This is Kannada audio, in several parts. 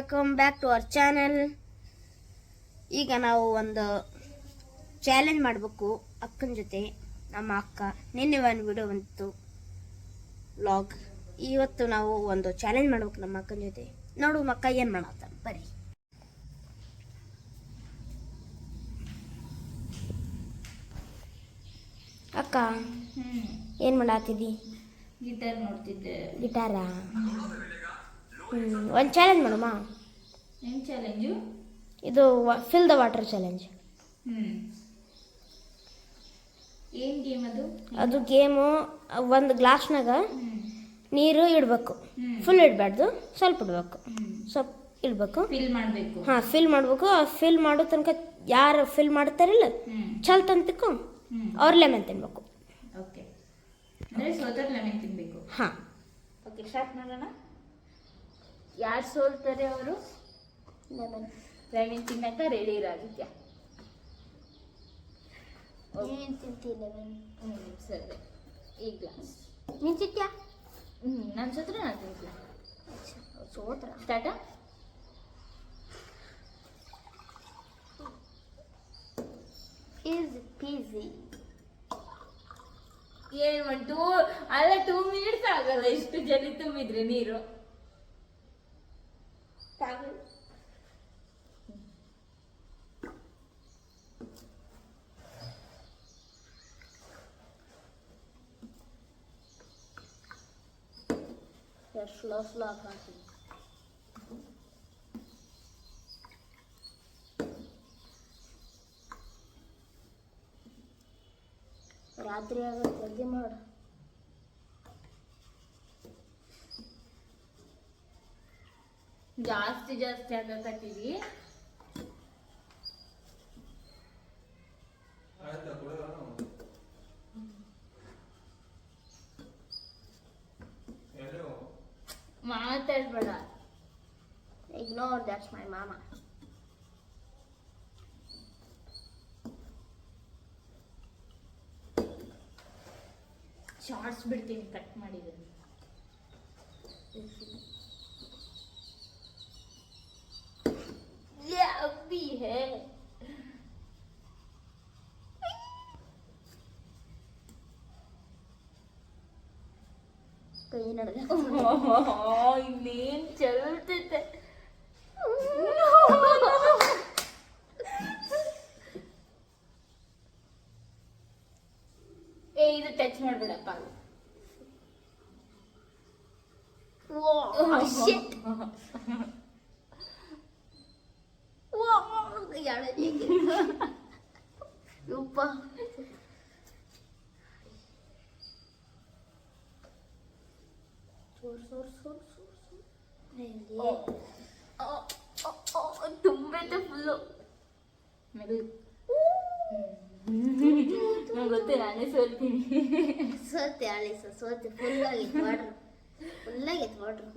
Welcome back to our channel. ಈಗ ನಾವು ಒಂದು ಚಾಲೆಂಜ್ ಮಾಡಬೇಕು ಅಕ್ಕನ ಜೊತೆ. ನಮ್ಮ ಅಕ್ಕ ನಿನ್ನೆ ಒಂದು ವಿಡಿಯೋ ಬಂತು ವ್ಲಾಗ್. ಇವತ್ತು ನಾವು ಒಂದು ಚಾಲೆಂಜ್ ಮಾಡ್ಬೇಕು ನಮ್ಮ ಅಕ್ಕನ ಜೊತೆ. ನೋಡು ಅಕ್ಕ ಏನು ಮಾಡತ್ತ ಬರ್ರಿ. ಅಕ್ಕ ಏನು ಮಾಡತ್ತಿದ್ದಿ? ಗಿಟಾರ್ ನೋಡ್ತಿದ್ದೆ. ಗಿಟಾರಾ? ಒಂದು ಚಾಲೆಂಜ್ ಮಾಡಮ್ಮ. ಏನು ಚಾಲೆಂಜು? ಇದು ಫಿಲ್ ದ ವಾಟರ್ ಚಾಲೆಂಜ್. ಏನು ಗೇಮ್ ಅದು? ಅದು ಗೇಮು ಒಂದು ಗ್ಲಾಸ್ನಾಗ ನೀರು ಇಡಬೇಕು. ಫುಲ್ ಇಡಬಾರ್ದು, ಸ್ವಲ್ಪ ಇಡಬೇಕು. ಸ್ವಲ್ಪ ಇಡಬೇಕು, ಫಿಲ್ ಮಾಡಬೇಕು. ಹಾಂ, ಫಿಲ್ ಮಾಡಬೇಕು. ಫಿಲ್ ಮಾಡೋ ತನಕ ಯಾರು ಫಿಲ್ ಮಾಡ್ತಾರಿಲ್ಲ ಚಲ್ ತಂತಿಕ್ಕೋ ಅವ್ರ ಲೆಮನ್ ತಿನ್ಬೇಕು. ಓಕೆ, ಅಂದರೆ ಸೋತರ್ ಲೆಮನ್ ತಿನ್ನಬೇಕು. ಹಾಂ, ಓಕೆ, ಸ್ಟಾರ್ಟ್ ಮಾಡೋಣ. ಯಾರು ಸೋಲ್ತಾರೆ ಅವರು ಲೆಮನ್ ತಿನ್ನಕ ರೆಡಿ ಇರಾಗಿದ್ಯಾ? ಏನು ತಿಂತೀನಿ ಲೆಮನ್? ಸರಿ, ಈ ಗ್ಲಾಸ್ ನೀನು ತಿಂತ್ಯಾ? ನಾನು ಸೋತ್ರೆ ನಾನು ತಿಂತೀನಿ. ಸೋತ್ರ ಸ್ಟಾರ್ಟ. Easy peasy. ಏನು ಬಂತು? ಅಲ್ಲ, 2 ಮಿನಿಟ್ಸ್ ಆಗಲ್ಲ ಇಷ್ಟು ಜನ ತುಂಬಿದ್ರೆ ನೀರು. ಸ್ಲೋ ಹಾಕಿ. ರಾತ್ರಿ ಆಗ ಜಲ್ದಿ ಮಾಡು. ಜಾಸ್ತಿ ಹಾಕಕತ್ತೀವಿ. ಮಾತಾಡ್ಬೇಡ. Ignore, that's my mama. Shorts ಬಿಡ್ತೀನಿ ಕಟ್ ಮಾಡಿದ್ರೆ. ये अभी है. ಕೈ ನಡೆದ ಇನ್ನೇನ್ ಚಲ್ತೈತೆ. ಇದು ಟಚ್ ಮಾಡ್ಬೇಡಪ್ಪ. ತುಂಬೈತೆ ಫುಲ್ಲು. ನಂಗೆ ಗೊತ್ತು, ನಾನೇ ಸೋಲ್ತೀನಿ. ಸೋತೆ ಆಳಿಸ ಸೋತೆ. ಫುಲ್ ಆಗೈತೆ ವಾಟ್ರ್, ಫುಲ್ ಆಗೈತೆ ವಾಟ್ರ್.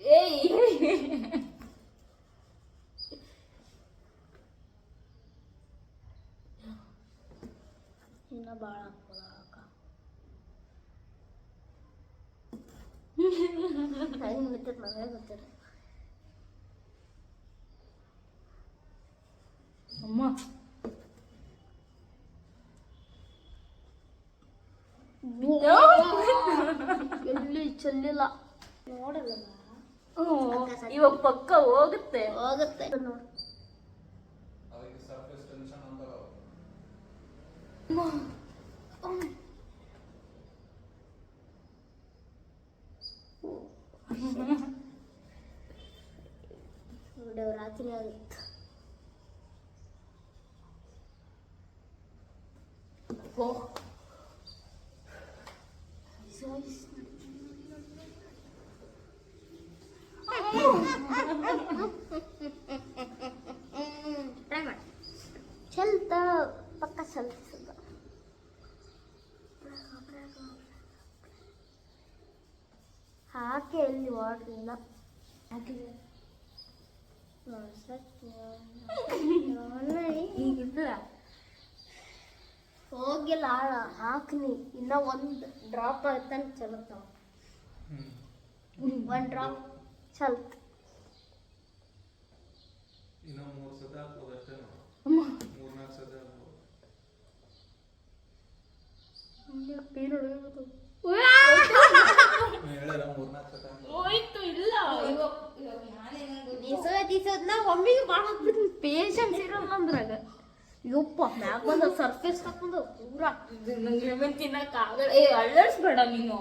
ಏಯ್, ಇನ್ನ ಭಾಳ ಹಾಕ್ಬೋದ ಅಕ್ಕ? 5 ಮಿನಿಟ್ ಮನೆ ಗೊತ್ತಿರ. ಅಮ್ಮ ಎಲ್ಲಿ ಚೆಲ್ಲಿಲ್ಲ ನೋಡಲ್ಲ. ಇವಾಗ ಪಕ್ಕ ಹೋಗುತ್ತೆ. ನೋಡು. ರಾತ್ರಿ ಆಗುತ್ತೆ. ಟ್ರೈ ಮಾಡಿ. ಚಲ್ತ ಪಕ್ಕ ಚಲ್ತಿಸದ. ಹಾಕಿ ಎಲ್ಲಿ ವಾಟ್ರ್ ಇಲ್ಲ ಹಾಕಿದೆ. ಈಗಿಲ್ಲ ಹೋಗಿಲ್ಲ ಹಾಕ್ನಿ ಇನ್ನ ಒಂದು ಡ್ರಾಪ್ ಆಯ್ತಾನ ಚಲತ್ತಾವ ಒಂದು ಡ್ರಾಪ್ ಚಲ್ತ್ ಇನ್ನು 3 ಸತಿ ಹಾಕ್ಬೋದು ಅಷ್ಟೇ ನಾವು 3-4 ಸತಿ ಹಾಕ್ಬೋದು ಹೇಳಿಲ್ಲ 3-4 ಸತಿ ಹಾಕ್ಬೋದು ಹೋಯ್ತು ಇಲ್ಲ ನಾ ಒಮ್ಮಿಗೆ ಭಾಳ ಹಾಕ್ಬಿಟ್ಟು ಪೇಷನ್ಸ್ ಇರಲ್ಲ ಅಂದ್ರಾಗ ಯಪ್ಪ ಮ್ಯಾಗ ಬಂದ ಸರ್ಫೇಸ್ ಹಾಕೊಂಡ ಪೂರಾ ನಂಗೆ ತಿನ್ನಕ್ ಆಗಲ್ಲ ಏ ಅಳ್ಳರ್ಸ್ಬೇಡ ನೀನು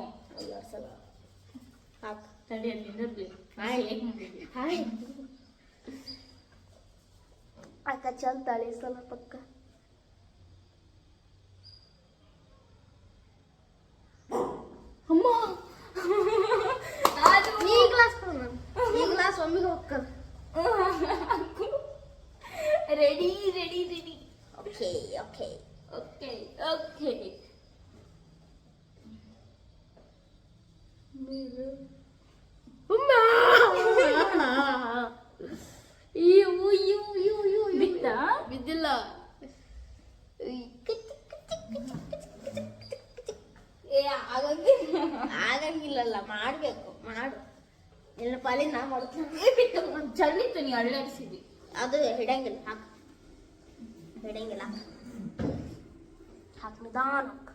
ಹಾಕ್ ತಡಿ ಅಲ್ಲಿ ಹಾಯ್ ಅಕ್ಕ ಚಲ್ತಾಳೆ ಸಲ ಪಕ್ಕ ಅಮ್ಮ ಈ ಗ್ಲಾಸ್ ಒಮ್ಮಿಗೆ ಹೋಗ್ತದ ready ready ready okay okay okay okay ಬಿತ್ತಾ ಬಿದ್ದಿಲ್ಲ ಏ ಆಗಂಗಿಲ್ಲ ಆಗಂಗಿಲ್ಲಲ್ಲ ಮಾಡ್ಬೇಕು ಮಾಡು ಇಲ್ಲ ಪಾಲಿ ನಾ ಮಾಡ್ತೀನಿ ಚಲ್ಲಿತ್ತು ನೀ ಅಳ್ಳಾಡ್ಸಿದಿ ಅದು ಹಿಡಂಗಿಲ್ಲ ಹಾಕ್ ಹಿಡಂಗಿಲ್ಲ ಹಾಕ್ ನಿಧಾನಕ್ಕೆ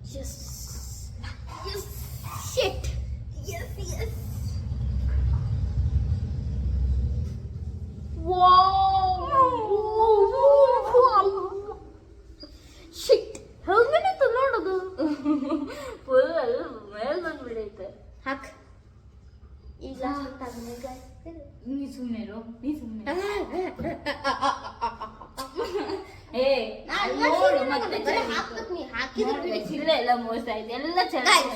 Yes. Yes. Shit. Yes, yes. Wow. Shit. ಹೆಂಗನಿತ್ತು ನೋಡೋದು ಫುಲ್ ಮೇಲ್ ಬಂದ್ಬಿಡೈತೆ ಹಾಕ್ ಈಗ ನೀ ಸುಮ್ಮನೆ ನೀ ಸುಮ್ಮನೆ ಏ ನೋಡು ಮತ್ತೆ ಹಾಕಿದ್ರೆ ಚಿಲ್ಲ ಎಲ್ಲ ಮೋಸ ಆಯ್ತು ಎಲ್ಲ ಚೆನ್ನಾಗಿ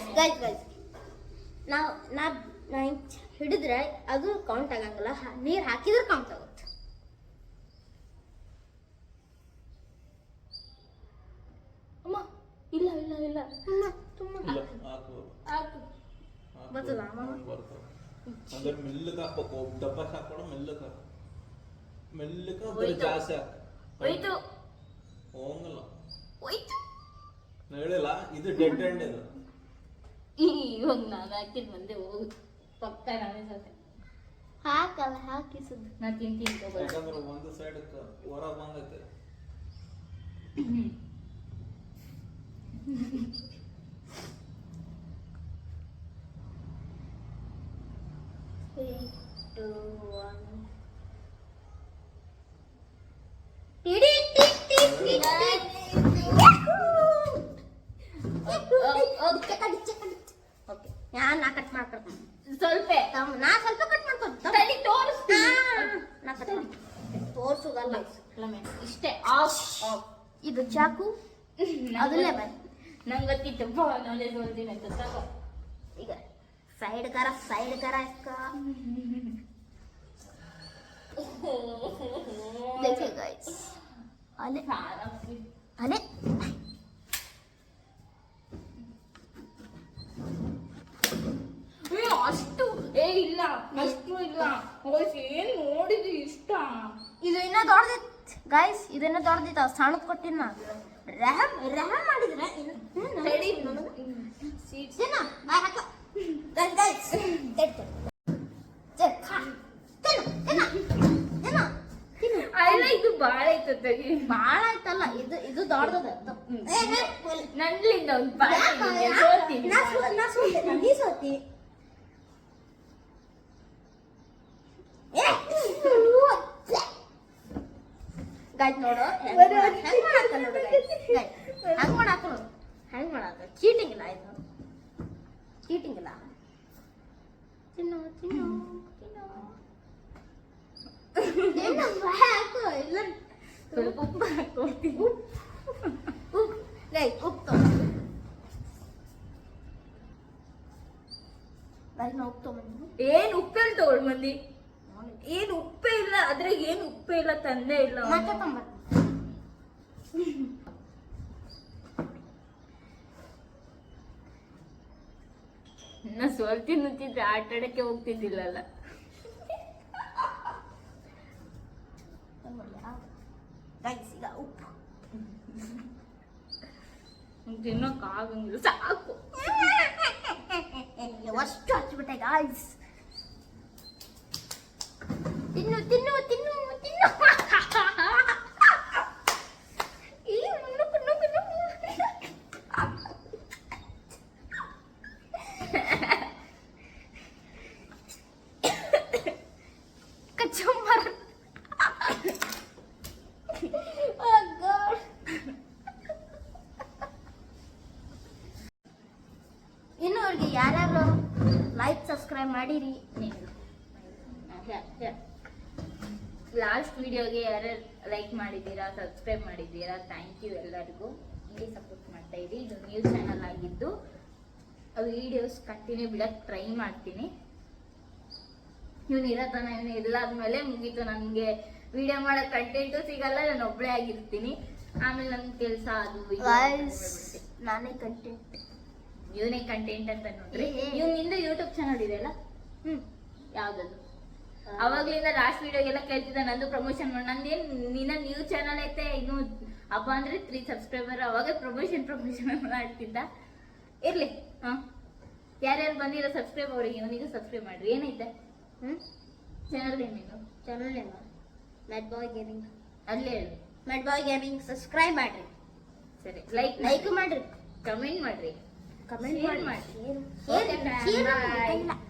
ನಾವು ಹಿಡಿದ್ರೆ ಅದು ಕೌಂಟ್ ಆಗಂಗಿಲ್ಲ ನೀರ್ ಹಾಕಿದ್ರೆ ಕೌಂಟ್ ಆಗುತ್ತೆ ಅಮ್ಮ ಇಲ್ಲ ಇಲ್ಲ ಇಲ್ಲ ಇಲ್ಲ ಹಾಕ್ಬೋದು ಆಯ್ತು ಬರ್ತದ ಬರ್ತದೆ ಅಂದ್ರೆ ಮೆಲ್ಲಕ್ಕೆ ಹಾಕ್ಬೇಕು ಡಬ್ಬ ಹಾಕೋಣ ಮೆಲ್ಲಕ್ಕೆ ಮೆಲ್ಲಕ್ಕೆ ಹೋಯ್ತು. ಜಾಸ್ತಿ ಹಾಕ ಹೋಯ್ತು ಹೋಗಲ್ಲ ಹೋಯ್ತು ನಾ ಹೇಳಿಲ್ಲ ಇದು ಡೆಡ್ ಎಂಡ್ ಇದು ಇವಾಗ ನಾನು ಹಾಕಿದ್ ಮುಂದೆ ಹೋಗುದು ಪಕ್ಕ ನಾನೇ ಸಾತೆ ಹಾಕಲ್ಲ ಹಾಕಿ ಸುದ್ದು ನಾ ತಿಂತೀನಿ ತಗೋ ಯಾಕಂದ್ರೆ ಒಂದು ಸೈಡ್ ಹೊರಗೆ ಬಂದೈತೆ ಓಕೆ ನಾ ಕಟ್ ಮಾಡ್ಕೊಡ್ತೀನಿ ಸ್ವಲ್ಪ ನಾ ಸ್ವಲ್ಪ ಕಟ್ ಮಾಡ್ಕೊಡ್ತೀನಿ ತಡಿ ತೋರಿಸ್ತೀನಿ ನಾ ಕಟ್ ಮಾಡ್ತೀನಿ ತೋರ್ಸುದಲ್ಲ ಇಷ್ಟೇ ಆಫ್ ಇದು ಚಾಕು ಅದನ್ನೇ ಬೈ ನಂಗೆ ಗೊತ್ತಿತ್ತು ನಾಲೆಜ್ ಓದ್ತೀನಿ ಅಂತ ತಗೋ ಈಗ ಸೈಡ್ ಕರ इसका देखिए गाइस अले अले ಅಷ್ಟು ಏ ಇಲ್ಲ ಅಷ್ಟು ಇಲ್ಲ ಏನ್ ನೋಡಿದ್ರಿ ಇಷ್ಟ ಇದು ಇನ್ನ ದೊಡ್ಡದಿತ್ತು ಗೈಸ್ ಇದನ್ನ ದೊಡ್ಡದಿತ್ತು ಸಣ್ಣದ್ ಕೊಟ್ಟಿನ ರೆಹಮ್ ಮಾಡಿದ್ರೆ ತಡಿ ತಿನ್ನ ಬಾಯ್ ಹಾಕ ಗೈಸ್ ಅಲ್ಲ ಇದು ಬಾಳ ಐತ ತಗಿ ಬಾಳ ಆಯ್ತಲ್ಲ ಇದು ದೊಡ್ಡದ ನನ್ಲಿಂದ ಒಂದು ಪಾಯಿ ಸೋತೀನಿ ನೀ ಸೋತಿ ಗೈಸ್ ನೋಡು ಹೆಂಗ್ ಮಾಡಾಕ ನೋಡು ಹೆಂಗ್ ಮಾಡಾಕ ನೋಡು ಹೆಂಗ್ ಮಾಡಾಕ ಚೀಟಿಂಗ್ ಇಲ್ಲ ಇದು ಚೀಟಿಂಗ್ ಇಲ್ಲ ತಿನ್ನು ತಿನ್ನು ತಿನ್ನು ಹಾಕು ಇಲ್ಲ ಸ್ವಲ್ಪ ಉಪ್ಪು ಹಾಕೊಳ್ತೀನಿ ಉಪ್ಪು ಗೈಸ್ ಉಪ್ಪು ಗೈಸ್ ನಾ ಉಪ್ಪು ತಗೊಂಡು ಏನ್ ಉಪ್ಪೆಲ್ಲ ತಗೊಳ್ ಮಂದಿ ಏನ್ ಉಪ್ಪೇ ಇಲ್ಲ ಅದ್ರಾಗ ಏನ್ ಉಪ್ಪೇ ಇಲ್ಲ ತಂದೆ ಇಲ್ಲ ಮತ್ತೆ ತೊಂಬತ್ತು ನಾ ಸೋಲ್ತಿ ನಿಂತಿದ್ರೆ ಆಟ ಆಡಕ್ಕೆ ಹೋಗ್ತಿದ್ದಿಲ್ಲಲ್ಲ ತಿನ್ನೋಕ್ಕಾಗಂಗಿಲ್ಲ ಸಾಕು. ಅಷ್ಟು ಹಚ್ಬಿಟ್ಟೆ ಗಾಯ್ಸ್. ತಿನ್ನು ತಿನ್ನು ತಿನ್ನು ತಿನ್ನು. ಈ ನುಣುಕು ನುಣುಕು ನುಣುಕು. ಕಚ್ಚುಮ್ಮರ. Oh God. ಇನ್ನು ಅವ್ರಿಗೆ ಯಾರ್ಯಾರು ಲೈಕ್ ಸಬ್ಸ್ಕ್ರೈಬ್ ಮಾಡಿರಿ. ಲಾಸ್ಟ್ ವಿಡಿಯೋಗೆ ಯಾರ್ಯಾರು ಲೈಕ್ ಮಾಡಿದ್ದೀರಾ, ಸಬ್ಸ್ಕ್ರೈಬ್ ಮಾಡಿದ್ದೀರಾ, ಥ್ಯಾಂಕ್ ಯು ಎಲ್ಲರಿಗೂ. ಹಿಂಗೆ ಸಪೋರ್ಟ್ ಮಾಡ್ತಾ ಇರಿ. ಇದು ನ್ಯೂ ಚಾನಲ್ ಆಗಿದ್ದು ವಿಡಿಯೋಸ್ ಕಂಟಿನ್ಯೂ ಬಿಡಕ್ಕೆ ಟ್ರೈ ಮಾಡ್ತೀನಿ. ಇವನು ಇರತ್ತಾನ, ಇವನು ಇಲ್ಲಾದ್ಮೇಲೆ ಮುಗೀತು. ನನಗೆ ವಿಡಿಯೋ ಮಾಡೋ ಕಂಟೆಂಟು ಸಿಗಲ್ಲ, ನಾನು ಒಬ್ಬಳೇ ಆಗಿರ್ತೀನಿ. ಆಮೇಲೆ ನನ್ನ ಕೆಲಸ ಅದು ಇದು Guys, ನಾನೇ ಕಂಟೆಂಟ್. ಇವನೇ ಕಂಟೆಂಟ್ ಅಂತ ನೋಡ್ರಿ. ಇವನಿಂದ ಯೂಟ್ಯೂಬ್ ಚಾನಲ್ ಇದೆಯಲ್ಲ, ಯಾವ್ದದು? ಅವಾಗ್ಲಿಂದ ಲಾಸ್ಟ್ ವಿಡಿಯೋಗೆಲ್ಲ ಕೇಳ್ತಿದ್ದ ನಂದು ಪ್ರಮೋಷನ್ ಮಾಡಿ. ನಂದೇನ್ ನಿನ್ನ ನ್ಯೂ ಚಾನಲ್ ಐತೆ, ಇನ್ನು ಹಬ್ಬ ಅಂದ್ರೆ 3 ಸಬ್ಸ್ಕ್ರೈಬರ್. ಅವಾಗ ಪ್ರಮೋಷನ್ ಮಾಡ್ತಿದ್ದ. ಇರ್ಲಿ. ಯಾರ್ಯಾರು ಬಂದಿರೋ ಸಬ್ಸ್ಕ್ರೈಬ್ ಅವರಿಗೆ ಇವನಿಗೂ ಸಬ್ಸ್ಕ್ರೈಬ್ ಮಾಡ್ರಿ. ಏನೈತೆ ಚಾನಲ್ ಏನೇನು? ಚಾನಲ್ ನೇಮ ಮ್ಯಾಡ್ ಬಾಯ್ ಗೇಮಿಂಗ್. ಅಲ್ಲೇ ಹೇಳು. ಮ್ಯಾಡ್ ಬಾಯ್ ಗೇಮಿಂಗ್ ಸಬ್ಸ್ಕ್ರೈಬ್ ಮಾಡ್ರಿ. ಸರಿ, ಲೈಕ್ ಲೈಕ್ ಮಾಡ್ರಿ, ಕಮೆಂಟ್ ಮಾಡ್ರಿ, ಕಮೆಂಟ್ Share ಮಾಡಿ. ಮಾಡಿ. Okay, bye.